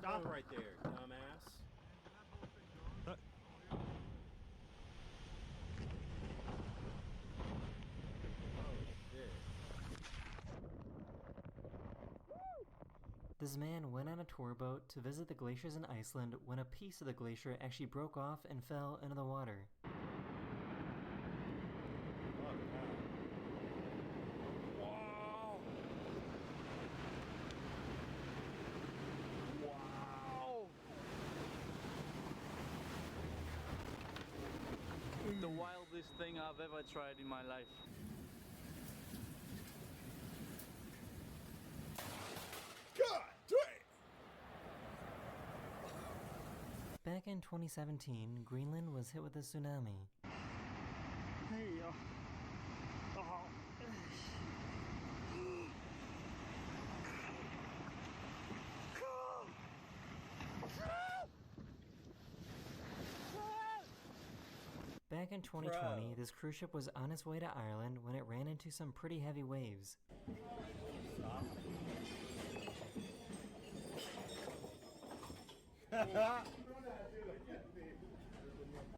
Stop right there, dumbass. Oh, shit. This man went on a tour boat to visit the glaciers in Iceland when a piece of the glacier actually broke off and fell into the water. The wildest thing I've ever tried in my life. God damn! Back in 2017, Greenland was hit with a tsunami. Hey, Back in 2020, this cruise ship was on its way to Ireland when it ran into some pretty heavy waves.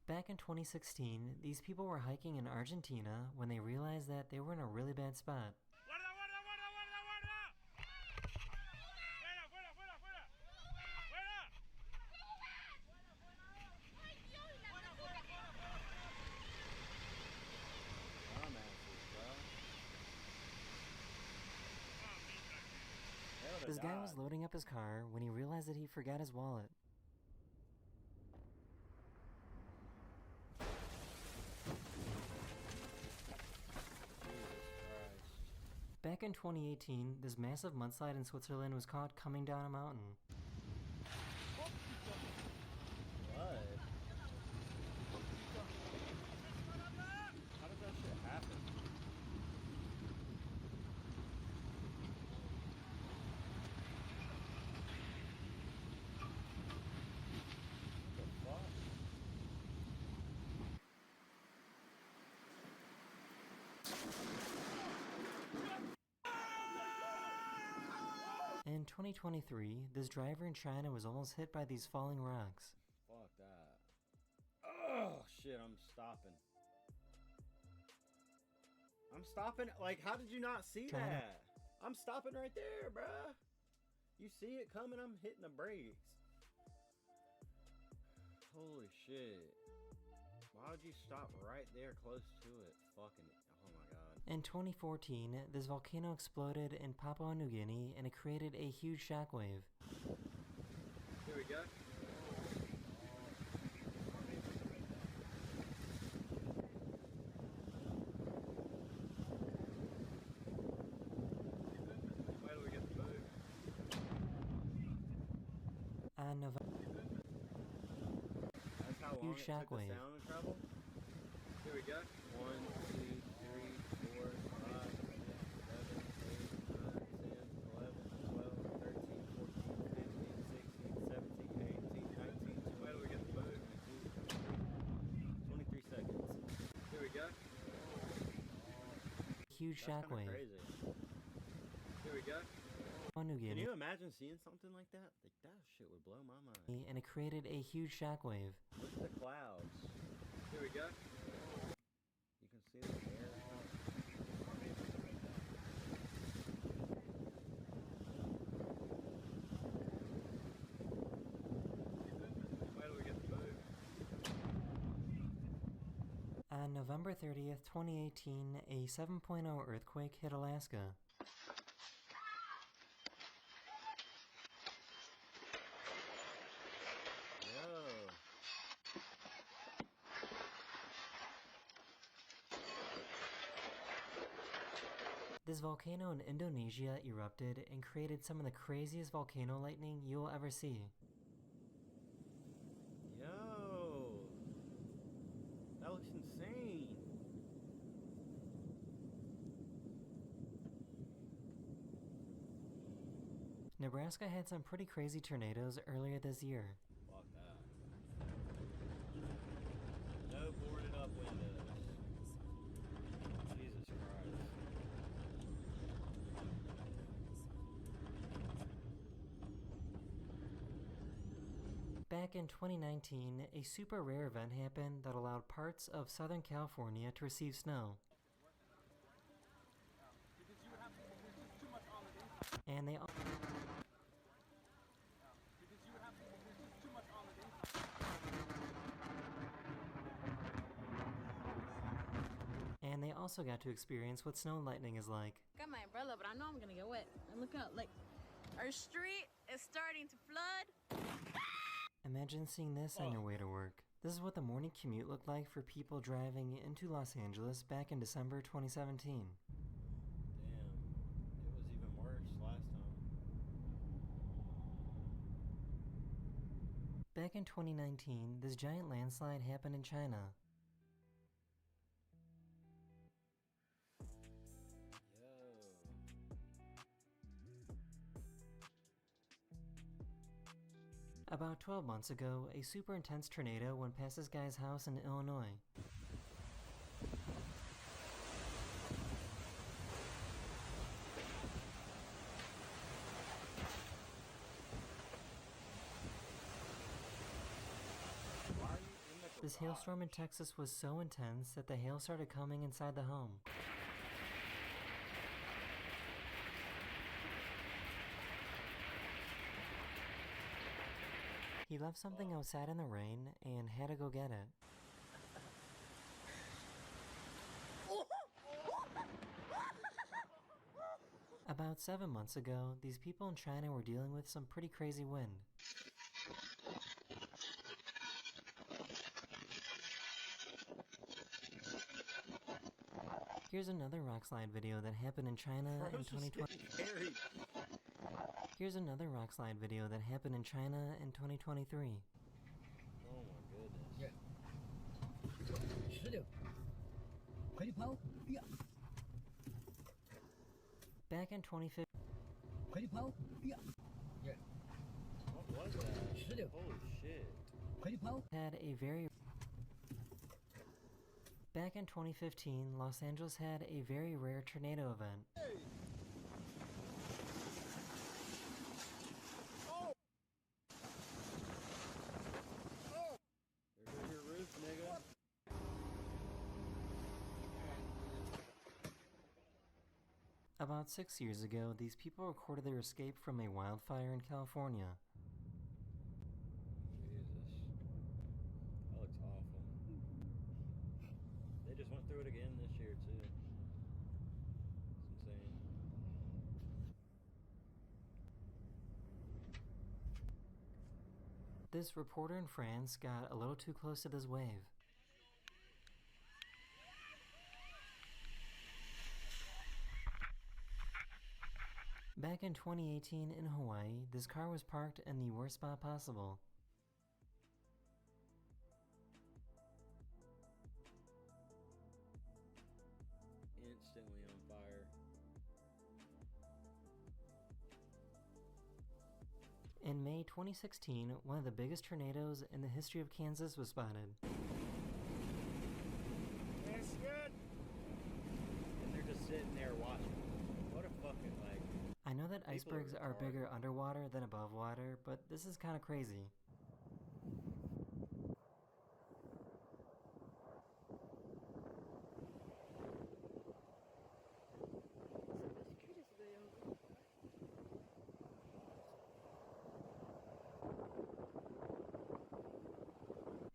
Back in 2016, these people were hiking in Argentina when they realized that they were in a really bad spot. This guy was loading up his car when he realized that he forgot his wallet. Back in 2018, this massive mudslide in Switzerland was caught coming down a mountain. What? How did that shit happen? In 2023, this driver in China was almost hit by these falling rocks. Fuck that. Oh shit, I'm stopping. I'm stopping. Like, how did you not see that? I'm stopping right there, bruh. You see it coming, I'm hitting the brakes. Holy shit. Why would you stop right there close to it? Fucking, oh my god. In 2014, this volcano exploded in Papua New Guinea and it created a huge shockwave. Here we go. Where do we get the move? On November, That's how long huge it took the shockwave. sound to travel? Here we go. 1, 2, 3, 4, 5, 6, 7, 8, 9, 10, 11, 12, 13, 14, 15, 16, 17, 18, 19, 20. Where do we get the move? 23 seconds. Here we go. Huge That's kinda shockwave. crazy. Here we go. Papua New Can Guinea, you imagine seeing something like that? Like, that shit would blow my mind. and it created a huge shockwave. Look at the clouds. Here we go. You can see the air. Where do we get the move? On November 30th, 2018, a 7.0 earthquake hit Alaska. Yo. This volcano in Indonesia erupted and created some of the craziest volcano lightning you will ever see. Yo. That looks insane. Nebraska had some pretty crazy tornadoes earlier this year. Fuck that. No boarded up windows. Jesus Christ. Back in 2019, a super rare event happened that allowed parts of Southern California to receive snow. And they also got to experience what snow lightning is like. Got my umbrella, but I know I'm gonna get wet. And look out, like, our street is starting to flood. Imagine seeing this on your way to work. This is what the morning commute looked like for people driving into Los Angeles back in December 2017. Damn, it was even worse last time. Back in 2019, this giant landslide happened in China. About 12 months ago, a super intense tornado went past this guy's house in Illinois. This hailstorm in Texas was so intense that the hail started coming inside the home. He left something outside in the rain and had to go get it. About 7 months ago, these people in China were dealing with some pretty crazy wind. Here's another rockslide video that happened in China in 2020. Here's another rockslide video that happened in China in 2023. Oh my goodness. Back in 2015. What was that? Holy shit. Back in 2015, Los Angeles had a very rare tornado event. About 6 years ago, these people recorded their escape from a wildfire in California. Jesus. That looks awful. They just went through it again this year, too. It's insane. This reporter in France got a little too close to this wave. Back in 2018 in Hawaii, this car was parked in the worst spot possible. Instantly on fire. In May 2016, one of the biggest tornadoes in the history of Kansas was spotted. That's good. And they're just sitting there watching. What a fucking, like... I know that icebergs are bigger underwater than above water, but this is kind of crazy.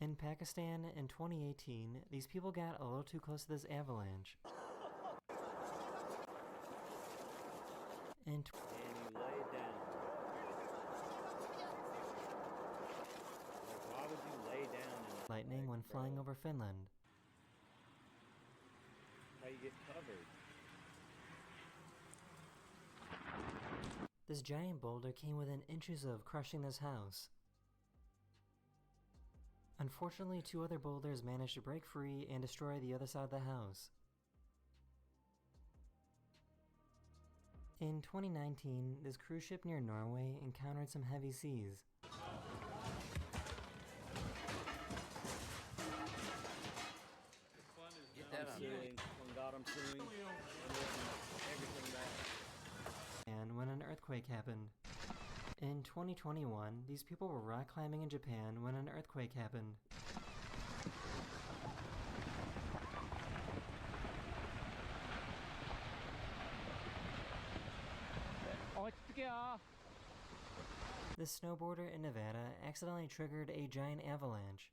In Pakistan in 2018, these people got a little too close to this avalanche. And you lay down. Like, why would you lay down in Lightning when flying over Finland. How you get covered. This giant boulder came within inches of crushing this house. Unfortunately, 2 other boulders managed to break free and destroy the other side of the house. In 2019, this cruise ship near Norway encountered some heavy seas. Get that on Suing. God, I'm suing. Everything back. And when an earthquake happened. In 2021, these people were rock climbing in Japan when an earthquake happened. This snowboarder in Nevada accidentally triggered a giant avalanche.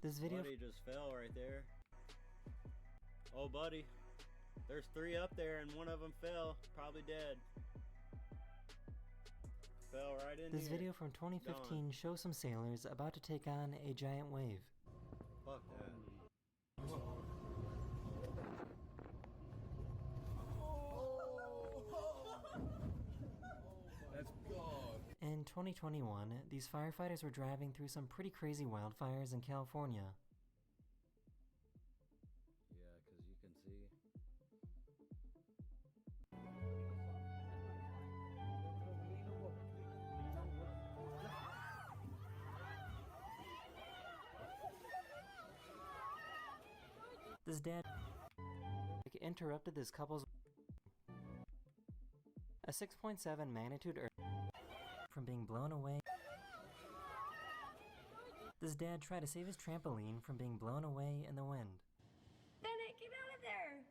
This video Buddy just fell right there. Oh, buddy. There's 3 up there and one of them fell. Probably dead. Fell right in This here. video from 2015 shows some sailors about to take on a giant wave. Fuck that. That's God. In 2021, these firefighters were driving through some pretty crazy wildfires in California. Yeah, because you can see. This dad interrupted this couple's a 6.7 magnitude earthquake from being blown away. This dad tried to save his trampoline from being blown away in the wind. Bennett, get out of there!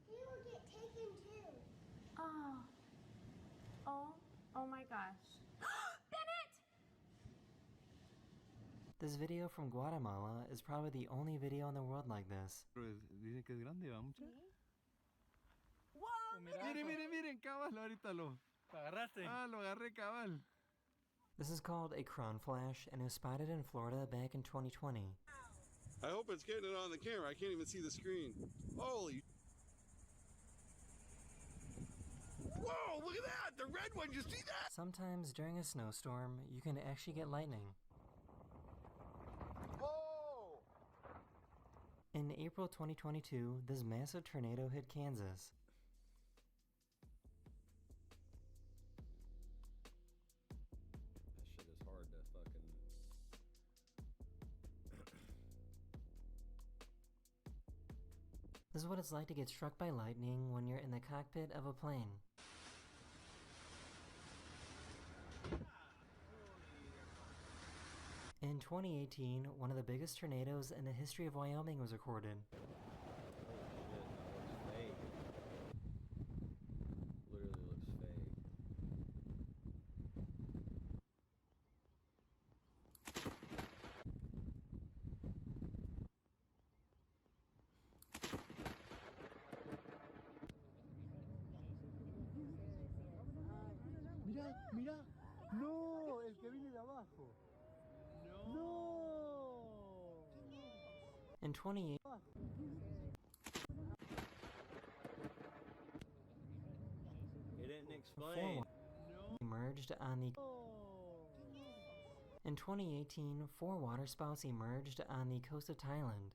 He will get taken too. Oh my gosh. Bennett! This video from Guatemala is probably the only video in the world like this. Dicen que es grande, ¿va mucha? Whoa! Miren, miren, miren, cabal, ahorita lo agarraste? Ah, lo agarré, cabal. This is called a crown flash and it was spotted in Florida back in 2020. I hope it's getting it on the camera. I can't even see the screen. Holy. Whoa, look at that! The red one, you see that? Sometimes during a snowstorm, you can actually get lightning. Whoa! In April 2022, this massive tornado hit Kansas. That shit is hard to fucking. This is what it's like to get struck by lightning when you're in the cockpit of a plane. In 2018, one of the biggest tornadoes in the history of Wyoming was recorded. Literally looks fake. Mira, mira. No, el que viene de abajo. No. In 2018, He didn't four explain. emerged on the. In 2018, 4 waterspouts emerged on the coast of Thailand.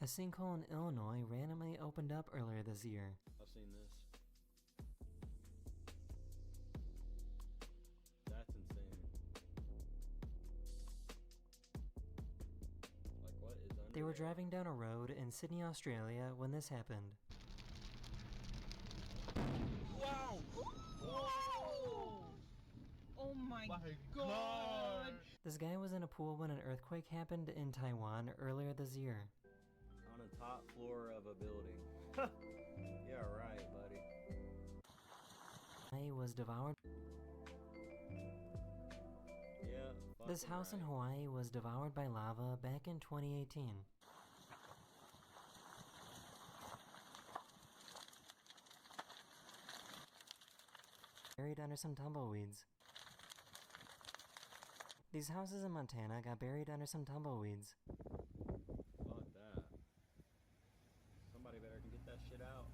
A sinkhole in Illinois randomly opened up earlier this year. I've seen this. That's insane. Like, what is under They were there? driving down a road in Sydney, Australia when this happened. Wow! Whoa! Oh my God! This guy was in a pool when an earthquake happened in Taiwan earlier this year. On the top floor of a building. Yeah, right, buddy. Hawaii was devoured. Yeah. This fucking house in right. Hawaii was devoured by lava back in 2018. Buried under some tumbleweeds. These houses in Montana got buried under some tumbleweeds. Fuck that. Somebody better can get that shit out.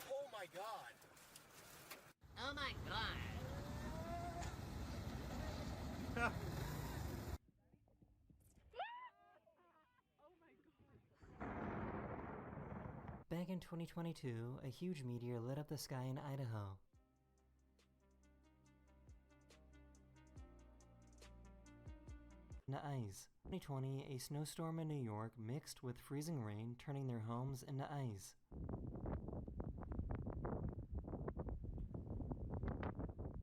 Oh my God! Back in 2022, a huge meteor lit up the sky in Idaho. Into ice. 2020, a snowstorm in New York mixed with freezing rain, turning their homes into ice.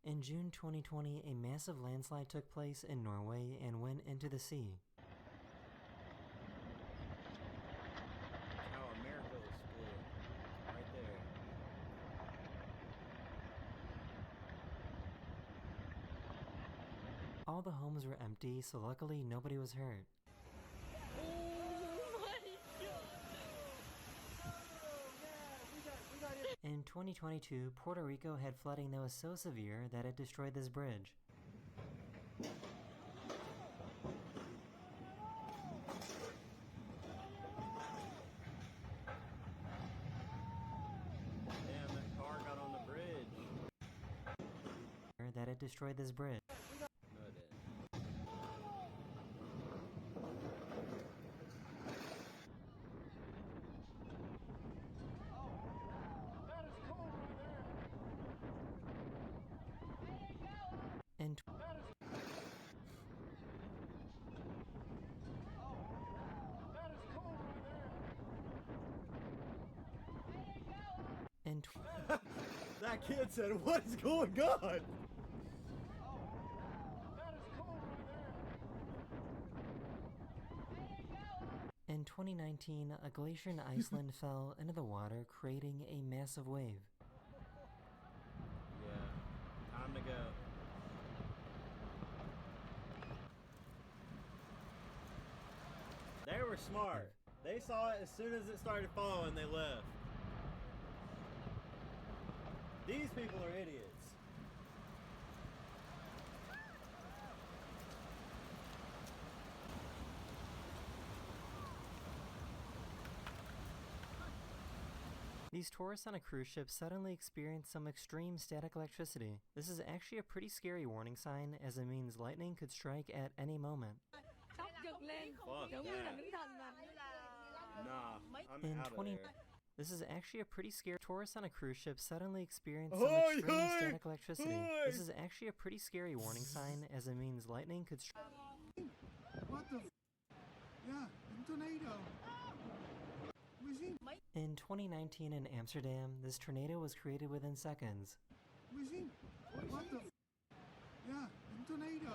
In June 2020, a massive landslide took place in Norway and went into the sea. How America was split. Right there. All the homes were empty, so luckily nobody was hurt. In 2022, Puerto Rico had flooding that was so severe that it destroyed this bridge. Damn, that car got on the bridge. That it destroyed this bridge. No, it didn't. In That kid said, "What is going on?" In 2019, a glacier in Iceland fell into the water, creating a massive wave. Yeah, time to go. They were smart. They saw it as soon as it started falling, they left. These people are idiots. These tourists on a cruise ship suddenly experience some extreme static electricity. This is actually a pretty scary warning sign, as it means lightning could strike at any moment. Fuck that. Nah, I'm In out of 20 there. This is actually a pretty scary. Tourists on a cruise ship suddenly experience some Ahoy, extreme ahoy, static electricity. ahoy. This is actually a pretty scary warning sign, as it means lightning could strike. What the Yeah, a tornado. In 2019 in Amsterdam, this tornado was created within seconds. What the Yeah, a tornado.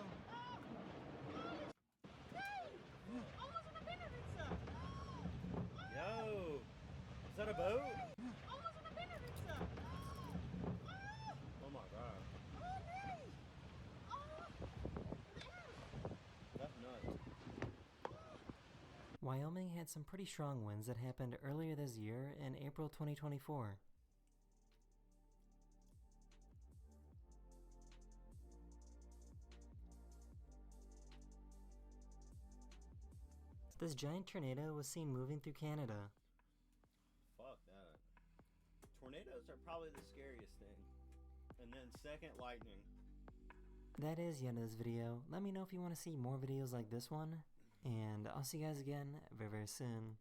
Yo, is that a boat? Oh my god. That's nuts. Wyoming had some pretty strong winds that happened earlier this year in April 2024. This giant tornado was seen moving through Canada. Fuck that. Tornadoes are probably the scariest thing. And then second, lightning. That is the end of this video. Let me know if you want to see more videos like this one, and I'll see you guys again very, very soon.